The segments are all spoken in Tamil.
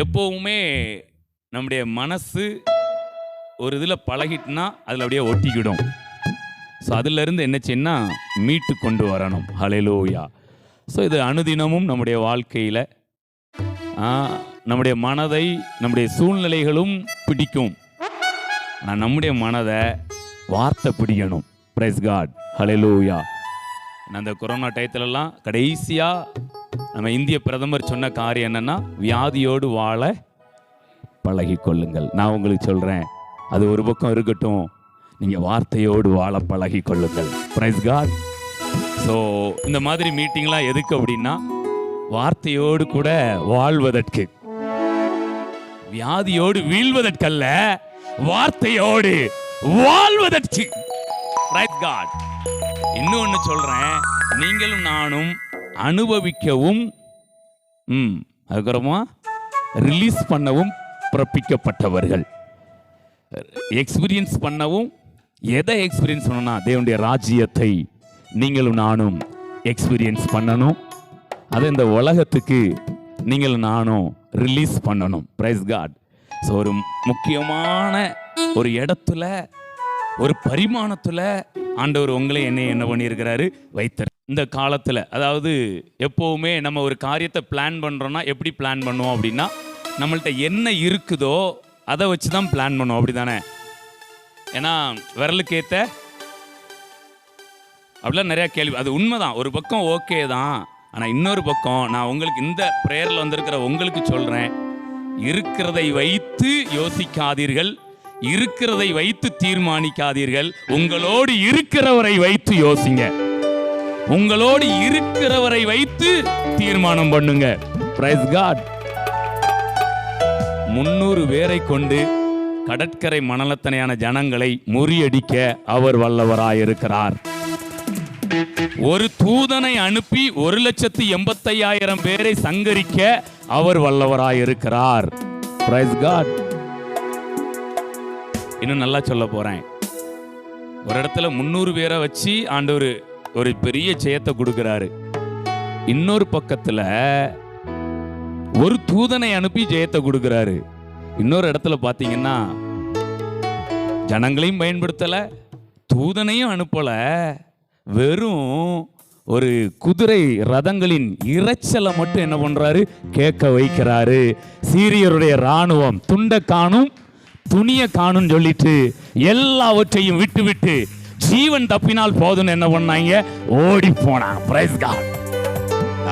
எப்போவுமே நம்முடைய மனசு ஒரு இதில் பழகிட்டுனா அதில் அப்படியே ஒட்டிக்கிடும். ஸோ அதிலிருந்து என்ன செய்யணும்னா மீட்டு கொண்டு வரணும். ஹல்லேலூயா. ஸோ இது அனுதினமும் நம்முடைய வாழ்க்கையில் நம்முடைய மனதை நம்முடைய சூழ்நிலைகளும் பிடிக்கும். ஆனால் நம்முடைய மனதை வார்த்தை பிடிக்கணும். Praise God. ஹல்லேலூயா. அந்த கொரோனா டயத்துலலாம் கடைசியாக நம்ம இந்திய பிரதமர் சொன்ன காரியம் என்னன்னா, வியாதியோடு வாழ பழகி கொள்ளுங்கள். நான் உங்களுக்கு சொல்கிறேன், அது ஒரு பக்கம் இருக்கட்டும், நீங்கள் வார்த்தையோடு வாழ பழகி கொள்ளுங்கள். Price God. ஸோ இந்த மாதிரி மீட்டிங்லாம் எதுக்கு அப்படின்னா, வார்த்தையோடு கூட வாழ்வதற்கு, வியாதியோடு வீழ்வதற்கல்ல, வார்த்தையோடு வாழ்வதற்கு. Praise God. இன்னொன்று சொல்கிறேன், நீங்களும் நானும் அனுபவிக்கவும் அதுக்கப்புறமா ரிலீஸ் பண்ணவும் பிறப்பிக்கப்பட்டவர்கள். எக்ஸ்பீரியன்ஸ் பண்ணவும், எதை எக்ஸ்பீரியன்ஸ் பண்ணணும்னா தேவனுடைய ராஜ்யத்தை நீங்களும் நானும் எக்ஸ்பீரியன்ஸ் பண்ணணும். அதை இந்த உலகத்துக்கு நீங்களும் நானும் ரிலீஸ் பண்ணணும். Price God. ஸோ ஒரு முக்கியமான ஒரு இடத்துல, ஒரு பரிமாணத்தில் ஆண்டவர் உங்களை என்ன பண்ணியிருக்கிறாரு, வைத்தார். இந்த காலத்தில், அதாவது எப்போவுமே நம்ம ஒரு காரியத்தை பிளான் பண்ணுறோன்னா எப்படி பிளான் பண்ணுவோம் அப்படின்னா, நம்மள்ட்ட என்ன இருக்குதோ அதை வச்சு தான் பிளான் பண்ணுவோம். அப்படி தானே? ஏன்னா விரலுக்கு ஏற்ற அப்படிலாம் நிறையா கேள்வி. அது உண்மைதான், ஒரு பக்கம் ஓகே தான். ஆனால் இன்னொரு பக்கம் நான் உங்களுக்கு இந்த ப்ரேயரில் வந்திருக்கிற உங்களுக்கு சொல்கிறேன், இருக்கிறதை வைத்து யோசிக்காதீர்கள், இருக்கிறதை வைத்து தீர்மானிக்காதீர்கள். உங்களோடு இருக்கிறவரை வைத்து யோசிங்க, உங்களோடு இருக்கிறவரை வைத்து தீர்மானம் பண்ணுங்க. Price God. 300 பேரை கொண்டு கடற்கரை மணலத்தனையான ஜனங்களை முறியடிக்க அவர் வல்லவராயிருக்கிறார். ஒரு தூதனை அனுப்பி 1,85,000 பேரை சங்கரிக்க அவர் வல்லவராயிருக்கிறார். Praise God. இன்னும் நல்லா சொல்ல போறேன், ஒரு இடத்துல 300 பேரை வச்சு ஆண்டவர் ஒரு பெரிய ஜெயத்தை கொடுக்கிறாரு. இன்னொரு பக்கத்துல ஒரு தூதனை அனுப்பி ஜெயத்தை கொடுக்கிறாரு. இன்னொரு இடத்துல பாத்தீங்கன்னா ஜனங்களையும் பயன்படுத்தல, தூதனையும் அனுப்பல, வெறும் ஒரு குதிரை ரதங்களின் இரைச்சலை மட்டும் என்ன பண்றாரு, கேட்க வைக்கிறாரு. சீரியருடைய ராணுவம் துண்டை காணும் துணிய காணும் சொல்லிட்டு எல்லாவற்றையும் விட்டு விட்டு ஜீவன் தப்பினால் போதும்னு என்ன பண்ணாங்க, ஓடி போனாங்க. Praise God.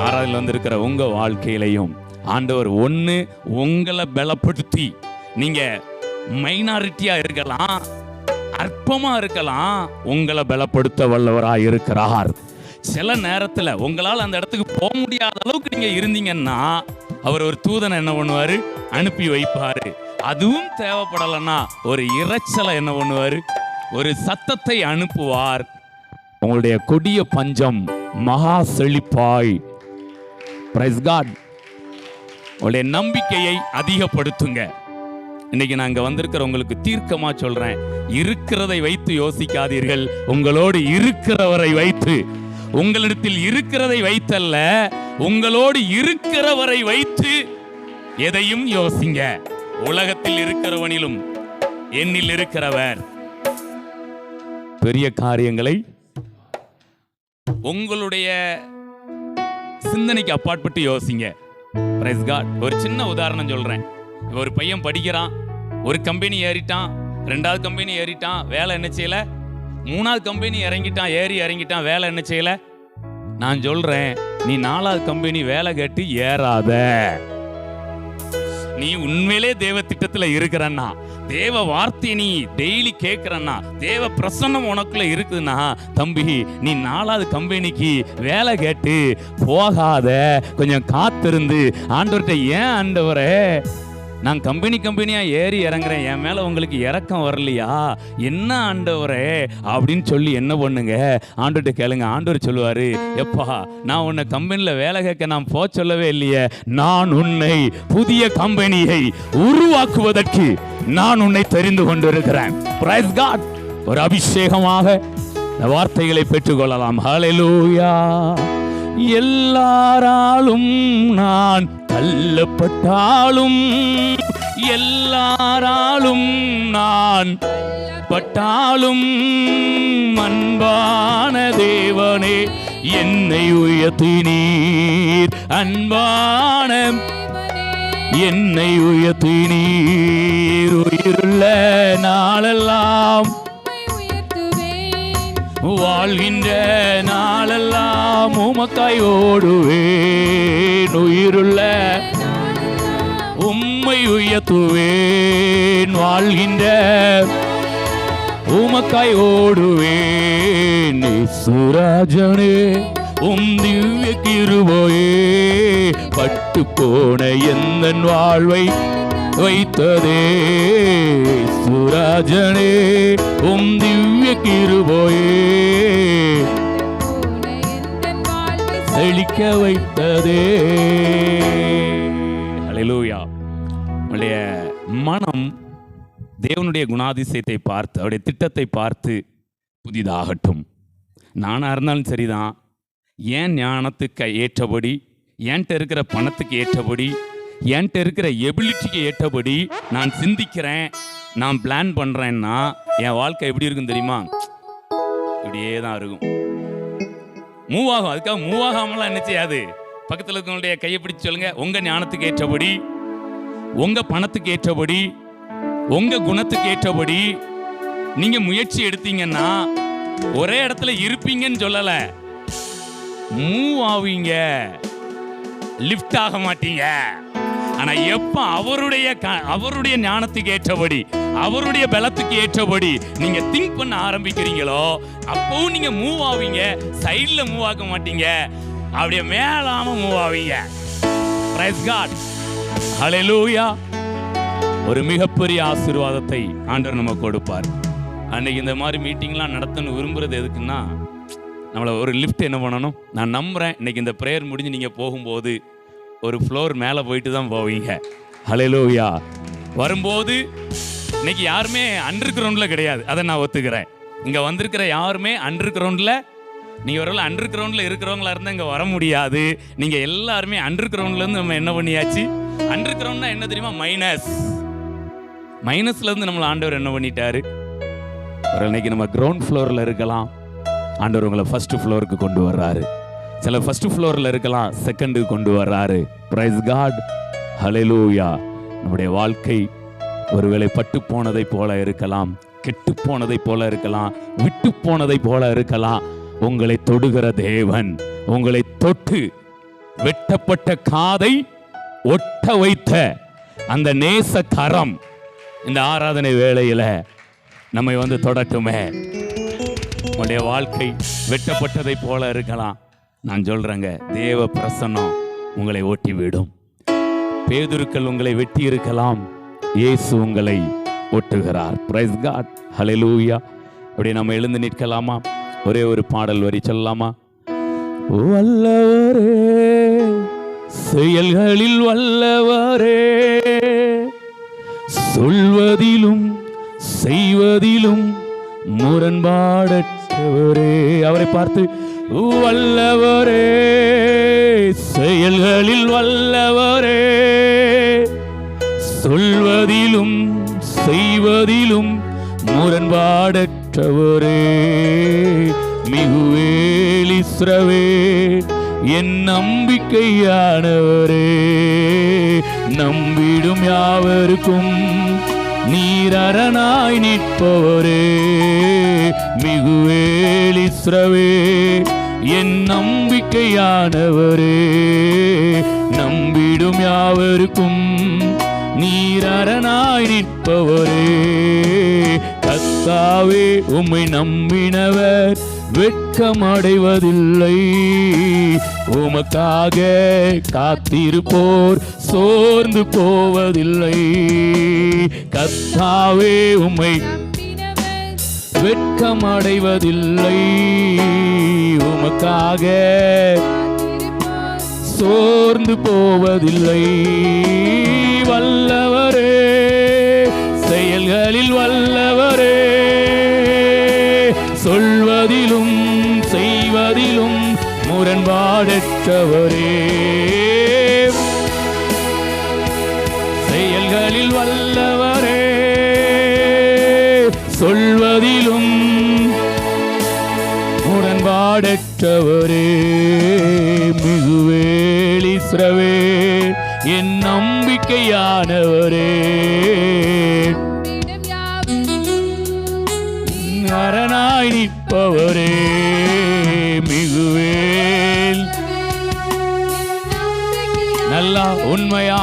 ஆராதனையில் வந்திருக்கிற உங்க வாழ்க்கையிலையும் ஆண்டவர் ஒன்று உங்களை பலப்படுத்தி, நீங்க மைனாரிட்டியா இருக்கலாம், அற்பமா இருக்கலாம், உங்களை பலப்படுத்த வல்லவராய் இருக்கிறார். சில நேரத்தில் உங்களால் அந்த இடத்துக்கு போக முடியாத அளவுக்கு நீங்க இருந்தீங்கன்னா அவர் ஒரு தூதனை என்ன பண்ணுவாரு, அனுப்பி வைப்பாரு. அதுவும் தேவைப்படலைன்னா ஒரு இரைச்சலை என்ன பண்ணுவாரு, ஒரு சத்தத்தை அனுப்புவார். உங்களுடைய கொடிய பஞ்சம் மகா செழிப்பாய். Price God. உங்களுடைய நம்பிக்கையை அதிகப்படுத்துங்க. இன்னைக்கு நாங்க வந்திருக்கிற உங்களுக்கு தீர்க்கமா சொல்றேன், இருக்கிறதை வைத்து யோசிக்காதீர்கள், உங்களோடு இருக்கிறவரை வைத்து, உங்களிடத்தில் இருக்கிறதை வைத்தல்ல, உங்களோடு இருக்கிறவரை வைத்து எதையும் யோசிங்க. உலகத்தில் இருக்கிறவனிலும் என்னில் இருக்கிறவர் பெரிய காரியங்களை உங்களுடைய சிந்தனைக்கு அப்பாற்பட்டு யோசிங்க. Praise God. ஒரு சின்ன உதாரணம் சொல்றேன். ஒரு பையன் படிக்கிறான், ஒரு கம்பெனி ஏறிட்டான், 2வது கம்பெனி ஏறிட்டான், வேலை என்ன செய்யல, 3வது கம்பெனி இறங்கிட்டான், வேலை என்ன செய்யல. நான் சொல்றேன், நீ 4வது கம்பெனி வேலை கேட்டு ஏறாத. நீ உண்மையிலே தேவ திட்டத்துல இருக்கிறன்னா, தேவ வார்த்தை நீ டெய்லி கேட்கிறன்னா, தேவ பிரசன்னம் உனக்குள்ள இருக்குதுன்னா, தம்பி நீ 4வது கம்பெனிக்கு வேலை கேட்டு போகாத. கொஞ்சம் காத்திருந்து ஆண்டவர்கிட்ட, ஏன் ஆண்டவரே நான் கம்பெனியா ஏறி இறங்குறேன், என் மேல உங்களுக்கு இறக்கம் வரலையா, என்ன ஆண்டவரே அப்படின்னு சொல்லி என்ன பண்ணுங்க, ஆண்டவர்கிட்ட கேளுங்க. ஆண்டவர் சொல்லுவாரு, எப்பா நான் உன்னை கம்பெனில வேலை கேட்க நான் போக சொல்லவே இல்லையே, நான் உன்னை புதிய கம்பெனியை உருவாக்குவதற்கு நான் உன்னை தெரிந்து கொண்டிருக்கிறேன். Praise God. ஒரு அபிஷேகமாக வார்த்தைகளை பெற்றுக்கொள்ளலாம். ஹல்லேலூயா. எல்லாராலும் நான் தள்ளப்பட்டாலும், எல்லாராலும் நான் பட்டாலும், அன்பான தேவனே என்னை உயர்த்தினீர், அன்பான என்னை உயர்த்தினீர். உயிருள்ள நாளெல்லாம் வாழ்கின்ற நாளெல்லாம் உமக்காய் ஓடுவேன். உயிருள்ள உம்மை உயர்த்துவேன். வாழ்கின்ற உமக்காய் ஓடுவேன். சுராஜனே உம் திவ்ய கிருபையே பட்டு போன எந்தன் வாழ்வை வைத்ததே. சுராஜனே உம் திவ்ய கிருபையே செழிக்க வைத்ததே. ஹல்லேலூயா. உங்களுடைய மனம் தேவனுடைய குணாதிசயத்தை பார்த்து, அவருடைய திட்டத்தை பார்த்து புதிதாகட்டும். நானாக இருந்தாலும் சரிதான், ஏன் ஞானத்துக்கு ஏற்றபடி, என்கிட்ட இருக்கிற பணத்துக்கு ஏற்றபடி, என்கிட்ட இருக்கிற எபிலிட்டிக்கு ஏற்றபடி நான் சிந்திக்கிறேன், நான் பிளான் பண்ணுறேன்னா என் வாழ்க்கை எப்படி இருக்குன்னு தெரியுமா? இப்படியே தான் இருக்கும். மூவ் ஆகும். அதுக்காக மூவ் ஆகாமலாம் என்ன செய்யாது. பக்கத்தில் இருக்கவங்களுடைய கையை பிடிச்சு சொல்லுங்க, உங்கள் ஞானத்துக்கு ஏற்றபடி, உங்கள் பணத்துக்கு ஏற்றபடி, உங்கள் குணத்துக்கு ஏற்றபடி நீங்கள் முயற்சி எடுத்தீங்கன்னா ஒரே இடத்துல இருப்பீங்கன்னு சொல்லலை, மூவ் ஆவீங்க, லிஃப்ட் ஆக மாட்டீங்க. ஆனா எப்ப அவருடைய ஞானத்துக்கு ஏற்றபடி, அவருடைய பலத்துக்கு ஏற்றபடி நீங்க திங்க் பண்ண ஆரம்பிக்கிறீங்களோ அப்பவும் நீங்க மூவ் ஆவீங்க. சைடுல மூவ் ஆக மாட்டீங்க, அப்படியே மேலாம மூவ் ஆவீங்க. Praise God. ஹல்லேலூயா. ஒரு மிகப்பெரிய ஆசீர்வாதத்தை ஆண்டவர் நமக்கு கொடுப்பார். அன்னைக்கு இந்த மாதிரி மீட்டிங்லாம் நடத்தணும் விரும்புறது எதுக்குன்னா, நம்மளை ஒரு லிஃப்ட் என்ன பண்ணணும். நான் நம்புகிறேன் இன்னைக்கு இந்த ப்ரேயர் முடிஞ்சு நீங்கள் போகும்போது ஒரு ஃப்ளோர் மேலே போயிட்டு தான் போவீங்க. ஹல்லேலூயா. வரும்போது இன்னைக்கு யாருமே அண்டர் கிரவுண்டில் கிடையாது, அதை நான் ஒத்துக்கிறேன். இங்கே வந்திருக்கிற யாருமே அண்டர் கிரவுண்டில், நீங்கள் ஒரு அண்டர் கிரவுண்டில் இருக்கிறவங்களா இருந்தால் இங்கே வர முடியாது. நீங்கள் எல்லாருமே அண்டர் கிரவுண்ட்லேருந்து நம்ம என்ன பண்ணியாச்சு. அண்டர் கிரவுண்ட்னா என்ன தெரியுமா? மைனஸ்லேருந்து நம்மளை ஆண்டவர் என்ன பண்ணிட்டாரு. ஒரு இன்னைக்கு நம்ம கிரவுண்ட் ஃப்ளோரில் இருக்கலாம், ஆண்டவர் உங்களை ஃபர்ஸ்ட் ஃப்ளோருக்கு கொண்டு வர்றாரு. சில ஃபர்ஸ்ட் ஃப்ளோரில் இருக்கலாம், செகண்டுக்கு கொண்டு வர்றாரு. Praise God. ஹல்லேலூயா. நம்முடைய வாழ்க்கை ஒருவேளை பட்டு போனதை போல இருக்கலாம், கெட்டு போனதை போல இருக்கலாம், விட்டு போனதை போல இருக்கலாம். உங்களை தொடுகிற தேவன், உங்களை தொட்டு வெட்டப்பட்ட காதை ஒட்ட வைத்த அந்த நேச கரம் இந்த ஆராதனை வேளையில நம்மை வந்து தொடட்டுமே. உங்களுடைய வாழ்க்கை வெட்டப்பட்டதை போல இருக்கலாம். நான் சொல்றேங்க, தேவ பிரசன்னம் உங்களை ஓட்டி விடும். பேதுருக்கள் உங்களை வெட்டி இருக்கலாம், இயேசு உங்களை ஒட்டுகிறார். Price God. ஹல்லேலூயா. அப்படியே நம்ம எழுந்து நிற்கலாமா? ஒரே ஒரு பாடல் வரி சொல்லலாமா? வல்லவரே, செயல்களில் வல்லவரே, சொல்வதிலும் செய்வதிலும் முரண்பாடற்றவரே. அவரை பார்த்து, வல்லவரே, செயல்களில் வல்லவரே, சொல்வதிலும் செய்வதிலும் முரண்பாடற்றவரே, மிகுவேல் இஸ்ரவேல் என் நம்பிக்கையானவரே, நம்பிடும் யாவருக்கும் நீர் அரணாய் நிற்பவரே, மிகுவேல் இஸ்ரவேல் என் நம்பிக்கையானவரே, நம்பிடும் யாவருக்கும் நீர் அரணாய் நிற்பவரே. கர்த்தாவே, உம்மை நம்பினவர் வெட்கமடைவதில்லை, உமக்காக காத்திருப்போர் சோர்ந்து போவதில்லை. கர்த்தாவே, உம்மை வெட்கமடைவதில்லை, உமக்காக சோர்ந்து போவதில்லை. வல்லவரே, செயல்களில் வல்லவரே, சொல்வதிலும் செய்வதிலும் முரண்பாடற்ற செயல்களில் வல்லவரே, சொல்வதிலும் முரண்பாடற்றவரே, மிகுவேல் இஸ்ரவேல் என் நம்பிக்கையானவரே, அரணாய் நிற்பவரே, மிகுவேல் நல்லா உண்மையா